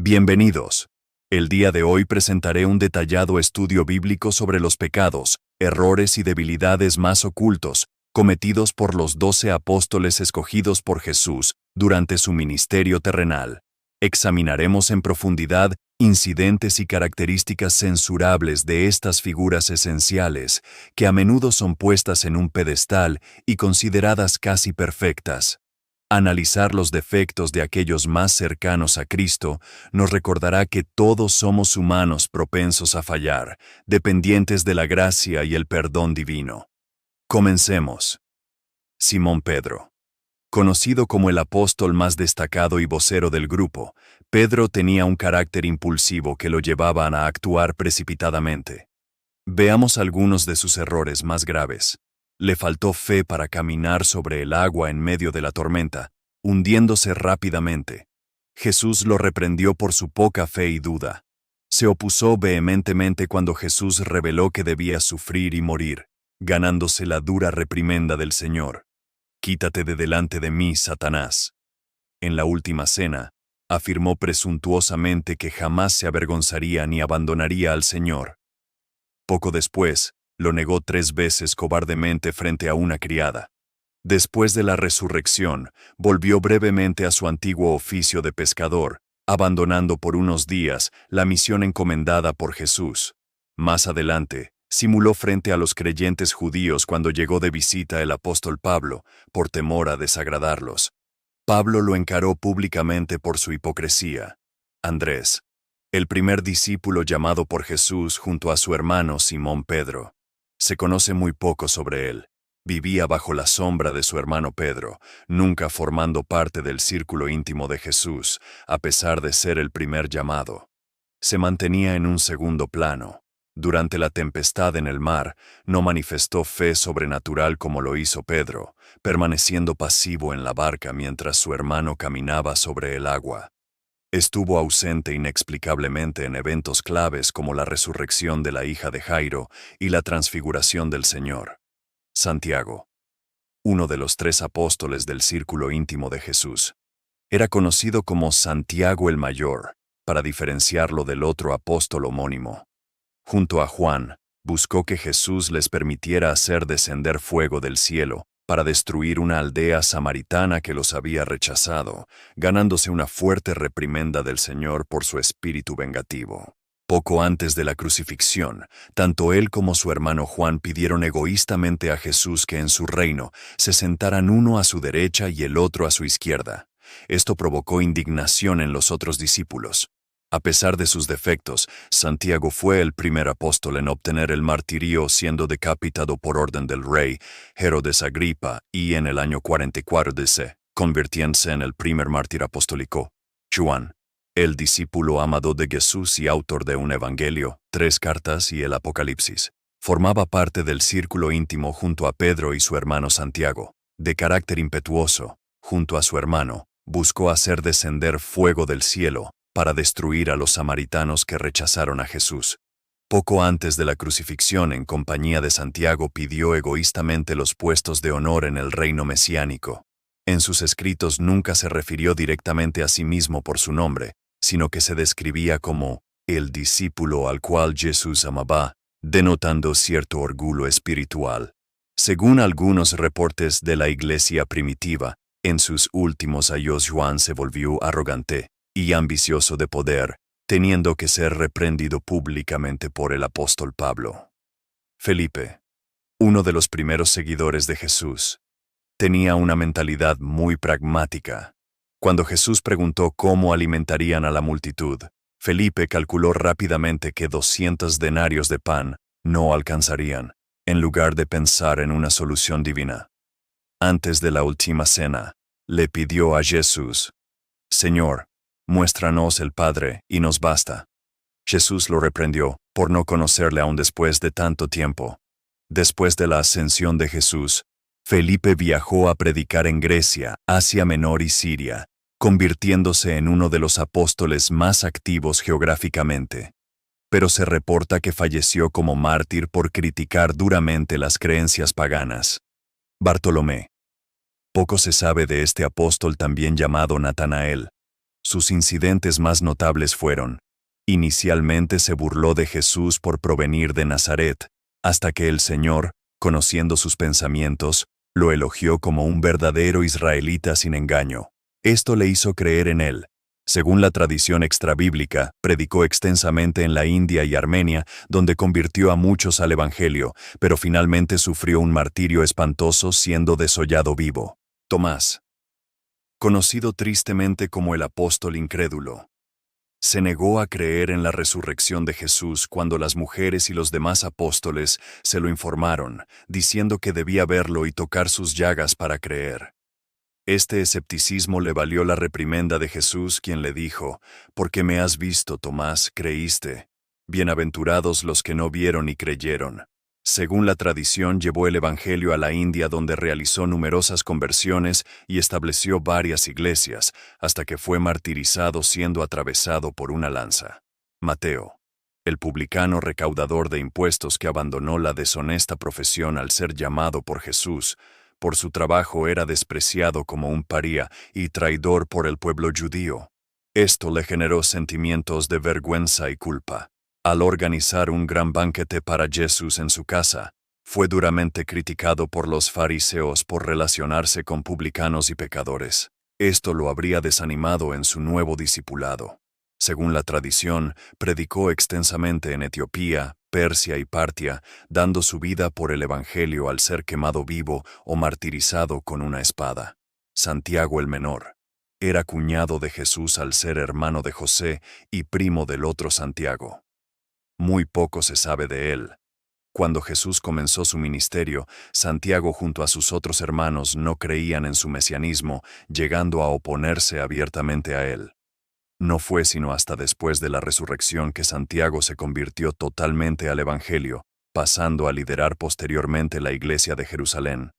Bienvenidos. El día de hoy presentaré un detallado estudio bíblico sobre los pecados, errores y debilidades más ocultos, cometidos por los 12 apóstoles escogidos por Jesús durante su ministerio terrenal. Examinaremos en profundidad incidentes y características censurables de estas figuras esenciales, que a menudo son puestas en un pedestal y consideradas casi perfectas. Analizar los defectos de aquellos más cercanos a Cristo nos recordará que todos somos humanos propensos a fallar, dependientes de la gracia y el perdón divino. Comencemos. Simón Pedro. Conocido como el apóstol más destacado y vocero del grupo, Pedro tenía un carácter impulsivo que lo llevaba a actuar precipitadamente. Veamos algunos de sus errores más graves. Le faltó fe para caminar sobre el agua en medio de la tormenta, hundiéndose rápidamente. Jesús lo reprendió por su poca fe y duda. Se opuso vehementemente cuando Jesús reveló que debía sufrir y morir, ganándose la dura reprimenda del Señor. «Quítate de delante de mí, Satanás». En la última cena, afirmó presuntuosamente que jamás se avergonzaría ni abandonaría al Señor. Poco después, lo negó 3 veces cobardemente frente a una criada. Después de la resurrección, volvió brevemente a su antiguo oficio de pescador, abandonando por unos días la misión encomendada por Jesús. Más adelante, simuló frente a los creyentes judíos cuando llegó de visita el apóstol Pablo, por temor a desagradarlos. Pablo lo encaró públicamente por su hipocresía. Andrés, el primer discípulo llamado por Jesús junto a su hermano Simón Pedro. Se conoce muy poco sobre él. Vivía bajo la sombra de su hermano Pedro, nunca formando parte del círculo íntimo de Jesús, a pesar de ser el primer llamado. Se mantenía en un segundo plano. Durante la tempestad en el mar, no manifestó fe sobrenatural como lo hizo Pedro, permaneciendo pasivo en la barca mientras su hermano caminaba sobre el agua. Estuvo ausente inexplicablemente en eventos claves como la resurrección de la hija de Jairo y la transfiguración del Señor. Santiago, uno de los 3 apóstoles del círculo íntimo de Jesús, era conocido como Santiago el Mayor, para diferenciarlo del otro apóstol homónimo. Junto a Juan, buscó que Jesús les permitiera hacer descender fuego del cielo para destruir una aldea samaritana que los había rechazado, ganándose una fuerte reprimenda del Señor por su espíritu vengativo. Poco antes de la crucifixión, tanto él como su hermano Juan pidieron egoístamente a Jesús que en su reino se sentaran uno a su derecha y el otro a su izquierda. Esto provocó indignación en los otros discípulos. A pesar de sus defectos, Santiago fue el primer apóstol en obtener el martirio siendo decapitado por orden del rey Herodes Agripa y en el año 44 d.C., convirtiéndose en el primer mártir apostólico. Juan, el discípulo amado de Jesús y autor de un evangelio, 3 cartas y el Apocalipsis, formaba parte del círculo íntimo junto a Pedro y su hermano Santiago. De carácter impetuoso, junto a su hermano, buscó hacer descender fuego del cielo para destruir a los samaritanos que rechazaron a Jesús. Poco antes de la crucifixión, en compañía de Santiago, pidió egoístamente los puestos de honor en el reino mesiánico. En sus escritos nunca se refirió directamente a sí mismo por su nombre, sino que se describía como el discípulo al cual Jesús amaba, denotando cierto orgullo espiritual. Según algunos reportes de la iglesia primitiva, en sus últimos años Juan se volvió arrogante y ambicioso de poder, teniendo que ser reprendido públicamente por el apóstol Pablo. Felipe, uno de los primeros seguidores de Jesús, tenía una mentalidad muy pragmática. Cuando Jesús preguntó cómo alimentarían a la multitud, Felipe calculó rápidamente que 200 denarios de pan no alcanzarían, en lugar de pensar en una solución divina. Antes de la última cena, le pidió a Jesús: «Señor, muéstranos el Padre y nos basta». Jesús lo reprendió por no conocerle aún después de tanto tiempo. Después de la ascensión de Jesús, Felipe viajó a predicar en Grecia, Asia Menor y Siria, convirtiéndose en uno de los apóstoles más activos geográficamente. Pero se reporta que falleció como mártir por criticar duramente las creencias paganas. Bartolomé. Poco se sabe de este apóstol también llamado Natanael. Sus incidentes más notables fueron: inicialmente se burló de Jesús por provenir de Nazaret, hasta que el Señor, conociendo sus pensamientos, lo elogió como un verdadero israelita sin engaño. Esto le hizo creer en él. Según la tradición extrabíblica, predicó extensamente en la India y Armenia, donde convirtió a muchos al Evangelio, pero finalmente sufrió un martirio espantoso siendo desollado vivo. Tomás, conocido tristemente como el apóstol incrédulo, se negó a creer en la resurrección de Jesús cuando las mujeres y los demás apóstoles se lo informaron, diciendo que debía verlo y tocar sus llagas para creer. Este escepticismo le valió la reprimenda de Jesús, quien le dijo: «Porque me has visto, Tomás, creíste. Bienaventurados los que no vieron y creyeron». Según la tradición, llevó el Evangelio a la India, donde realizó numerosas conversiones y estableció varias iglesias, hasta que fue martirizado siendo atravesado por una lanza. Mateo, el publicano recaudador de impuestos que abandonó la deshonesta profesión al ser llamado por Jesús, por su trabajo era despreciado como un paria y traidor por el pueblo judío. Esto le generó sentimientos de vergüenza y culpa. Al organizar un gran banquete para Jesús en su casa, fue duramente criticado por los fariseos por relacionarse con publicanos y pecadores. Esto lo habría desanimado en su nuevo discipulado. Según la tradición, predicó extensamente en Etiopía, Persia y Partia, dando su vida por el Evangelio al ser quemado vivo o martirizado con una espada. Santiago el Menor era cuñado de Jesús al ser hermano de José y primo del otro Santiago. Muy poco se sabe de él. Cuando Jesús comenzó su ministerio, Santiago junto a sus otros hermanos no creían en su mesianismo, llegando a oponerse abiertamente a él. No fue sino hasta después de la resurrección que Santiago se convirtió totalmente al Evangelio, pasando a liderar posteriormente la iglesia de Jerusalén.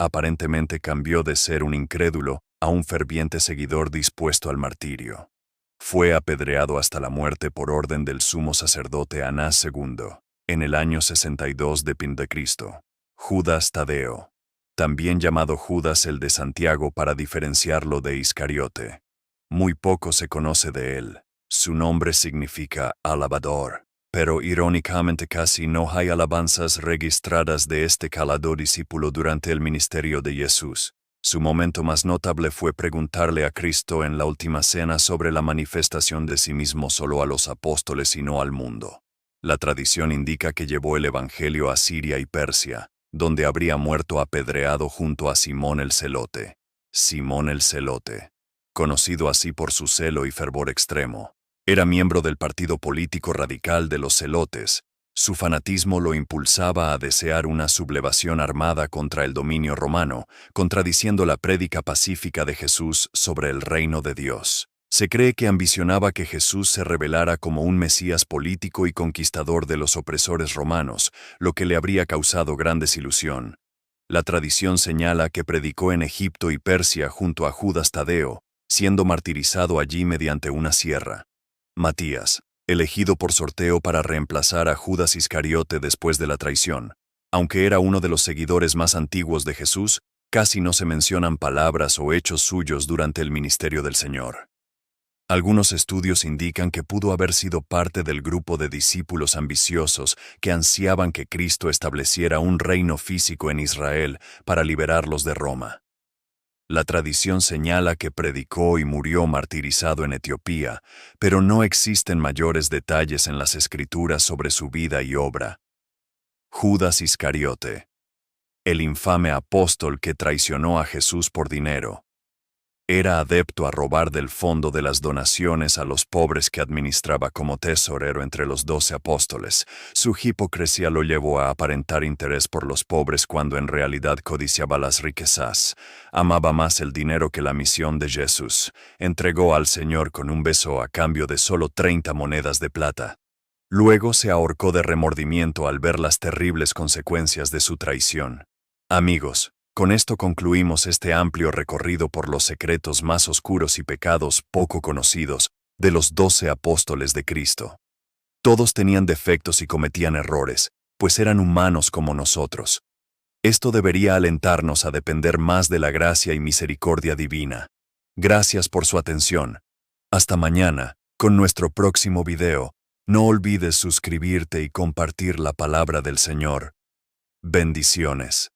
Aparentemente cambió de ser un incrédulo a un ferviente seguidor dispuesto al martirio. Fue apedreado hasta la muerte por orden del sumo sacerdote Anás II, en el año 62 de Cristo. Judas Tadeo, también llamado Judas el de Santiago para diferenciarlo de Iscariote. Muy poco se conoce de él. Su nombre significa alabador, pero irónicamente casi no hay alabanzas registradas de este calado discípulo durante el ministerio de Jesús. Su momento más notable fue preguntarle a Cristo en la última cena sobre la manifestación de sí mismo solo a los apóstoles y no al mundo. La tradición indica que llevó el Evangelio a Siria y Persia, donde habría muerto apedreado junto a Simón el Celote. Simón el Celote, conocido así por su celo y fervor extremo, era miembro del partido político radical de los Celotes. Su fanatismo lo impulsaba a desear una sublevación armada contra el dominio romano, contradiciendo la prédica pacífica de Jesús sobre el reino de Dios. Se cree que ambicionaba que Jesús se revelara como un Mesías político y conquistador de los opresores romanos, lo que le habría causado gran desilusión. La tradición señala que predicó en Egipto y Persia junto a Judas Tadeo, siendo martirizado allí mediante una sierra. Matías, elegido por sorteo para reemplazar a Judas Iscariote después de la traición. Aunque era uno de los seguidores más antiguos de Jesús, casi no se mencionan palabras o hechos suyos durante el ministerio del Señor. Algunos estudios indican que pudo haber sido parte del grupo de discípulos ambiciosos que ansiaban que Cristo estableciera un reino físico en Israel para liberarlos de Roma. La tradición señala que predicó y murió martirizado en Etiopía, pero no existen mayores detalles en las Escrituras sobre su vida y obra. Judas Iscariote, el infame apóstol que traicionó a Jesús por dinero. Era adepto a robar del fondo de las donaciones a los pobres que administraba como tesorero entre los 12 apóstoles. Su hipocresía lo llevó a aparentar interés por los pobres cuando en realidad codiciaba las riquezas. Amaba más el dinero que la misión de Jesús. Entregó al Señor con un beso a cambio de solo 30 monedas de plata. Luego se ahorcó de remordimiento al ver las terribles consecuencias de su traición. Amigos, con esto concluimos este amplio recorrido por los secretos más oscuros y pecados poco conocidos de los 12 apóstoles de Cristo. Todos tenían defectos y cometían errores, pues eran humanos como nosotros. Esto debería alentarnos a depender más de la gracia y misericordia divina. Gracias por su atención. Hasta mañana, con nuestro próximo video. No olvides suscribirte y compartir la palabra del Señor. Bendiciones.